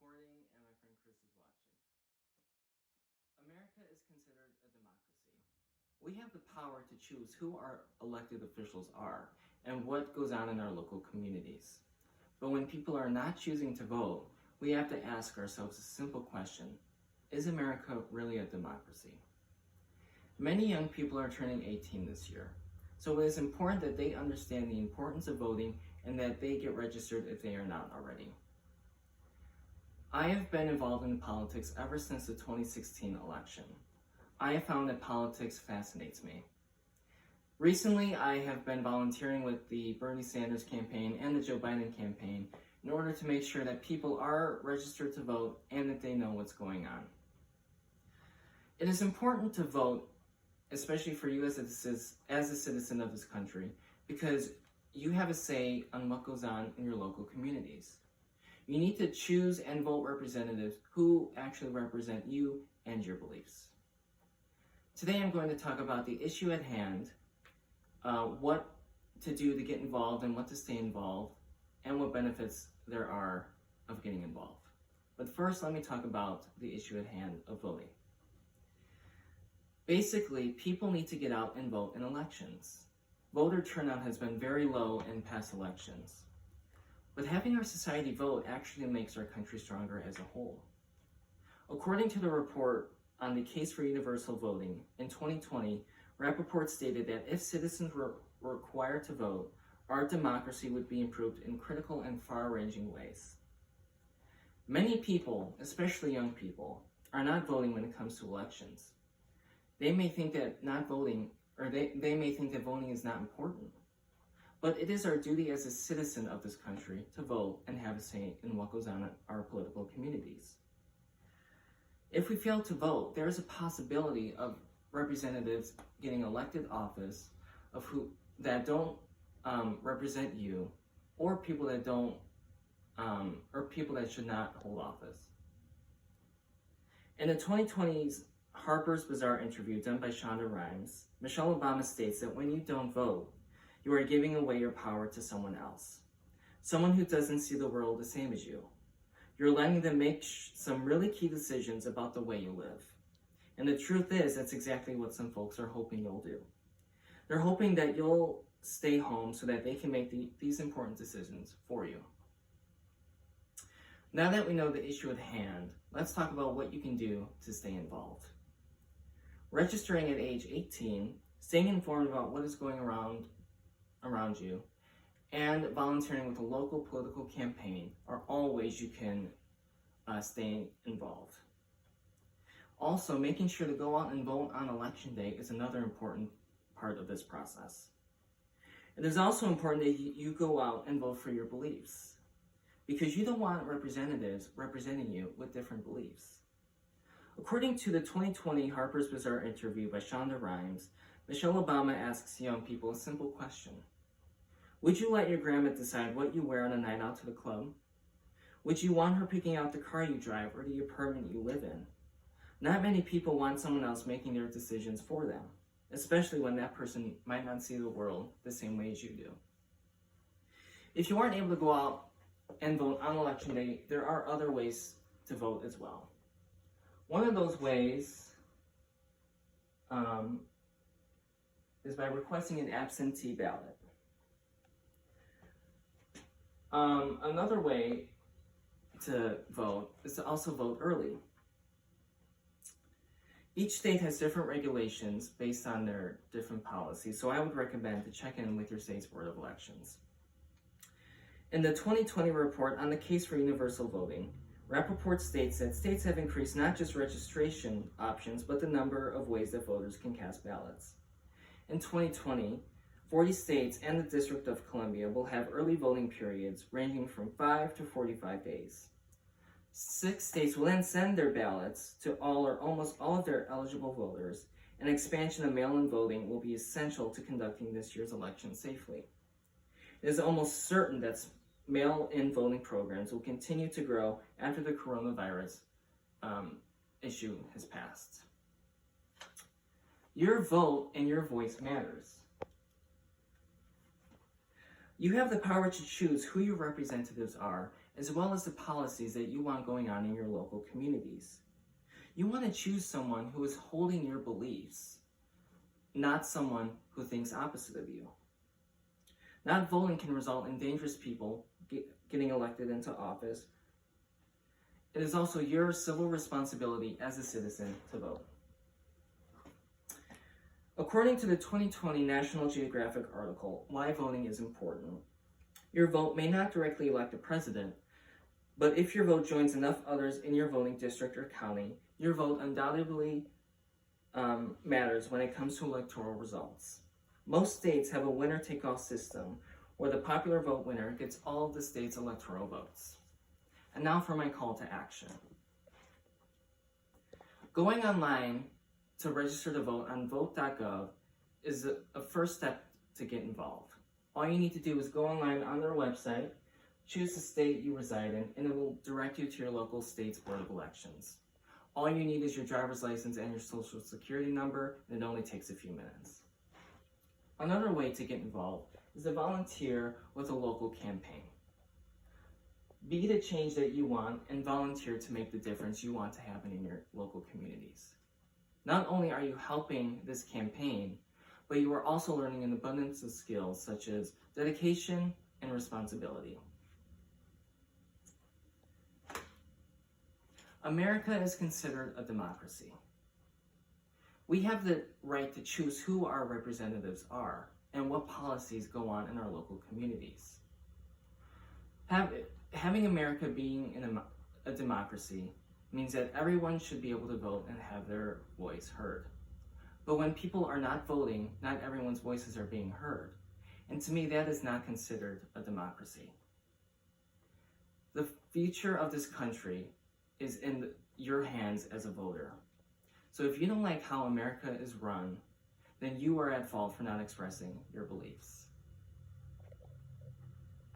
recording and my friend Chris is watching. America is considered a democracy. We have the power to choose who our elected officials are and what goes on in our local communities. But when people are not choosing to vote, we have to ask ourselves a simple question: is America really a democracy? Many young people are turning 18 this year, so it is important that they understand the importance of voting and that they get registered if they are not already. I have been involved in politics ever since the 2016 election. I have found that politics fascinates me. Recently, I have been volunteering with the Bernie Sanders campaign and the Joe Biden campaign in order to make sure that people are registered to vote and that they know what's going on. It is important to vote, especially for you as a citizen of this country, because you have a say on what goes on in your local communities. You need to choose and vote representatives who actually represent you and your beliefs. Today I'm going to talk about the issue at hand, what to do to get involved and what to stay involved, and what benefits there are of getting involved. But first, let me talk about the issue at hand of voting. Basically, people need to get out and vote in elections. Voter turnout has been very low in past elections. But having our society vote actually makes our country stronger as a whole. According to the report on the case for universal voting, in 2020, Rappaport stated that if citizens were required to vote, our democracy would be improved in critical and far-ranging ways. Many people, especially young people, are not voting when it comes to elections. They may think that not voting, or they may think that voting is not important. But it is our duty as a citizen of this country to vote and have a say in what goes on in our political communities. If we fail to vote, there is a possibility of representatives getting elected office that don't represent you, or people that don't, or people that should not hold office. In the 2020's Harper's Bazaar interview done by Shonda Rhimes, Michelle Obama states that when you don't vote, you are giving away your power to someone else, someone who doesn't see the world the same as you. You're letting them make some really key decisions about the way you live. And the truth is, that's exactly what some folks are hoping you'll do. They're hoping that you'll stay home so that they can make these important decisions for you. Now that we know the issue at hand, let's talk about what you can do to stay involved. Registering at age 18, staying informed about what is going around you, and volunteering with a local political campaign are all ways you can stay involved. Also, making sure to go out and vote on election day is another important part of this process. It is also important that you go out and vote for your beliefs, because you don't want representatives representing you with different beliefs. According to the 2020 Harper's Bazaar interview by Shonda Rhimes, Michelle Obama asks young people a simple question. Would you let your grandma decide what you wear on a night out to the club? Would you want her picking out the car you drive or the apartment you live in? Not many people want someone else making their decisions for them, especially when that person might not see the world the same way as you do. If you aren't able to go out and vote on election day, there are other ways to vote as well. One of those ways is by requesting an absentee ballot. Another way to vote is to also vote early. Each state has different regulations based on their different policies, so I would recommend to check in with your state's Board of Elections. In the 2020 report on the case for universal voting, Rappaport states that states have increased not just registration options, but the number of ways that voters can cast ballots. In 2020, 40 states and the District of Columbia will have early voting periods ranging from 5 to 45 days. 6 states will then send their ballots to all or almost all of their eligible voters, and expansion of mail-in voting will be essential to conducting this year's election safely. It is almost certain that mail-in voting programs will continue to grow after the coronavirus issue has passed. Your vote and your voice matters. You have the power to choose who your representatives are, as well as the policies that you want going on in your local communities. You want to choose someone who is holding your beliefs, not someone who thinks opposite of you. Not voting can result in dangerous people getting elected into office. It is also your civil responsibility as a citizen to vote. According to the 2020 National Geographic article, Why Voting is Important, your vote may not directly elect a president, but if your vote joins enough others in your voting district or county, your vote undoubtedly matters when it comes to electoral results. Most states have a winner-take-all system where the popular vote winner gets all of the state's electoral votes. And now for my call to action. Going online to register to vote on vote.gov is a first step to get involved. All you need to do is go online on their website, choose the state you reside in, and it will direct you to your local state's Board of Elections. All you need is your driver's license and your social security number, and it only takes a few minutes. Another way to get involved is to volunteer with a local campaign. Be the change that you want and volunteer to make the difference you want to happen in your local communities. Not only are you helping this campaign, but you are also learning an abundance of skills such as dedication and responsibility. America is considered a democracy. We have the right to choose who our representatives are and what policies go on in our local communities. Having America being in a democracy means that everyone should be able to vote and have their voice heard. But when people are not voting, not everyone's voices are being heard. And to me, that is not considered a democracy. The future of this country is in your hands as a voter. So if you don't like how America is run, then you are at fault for not expressing your beliefs.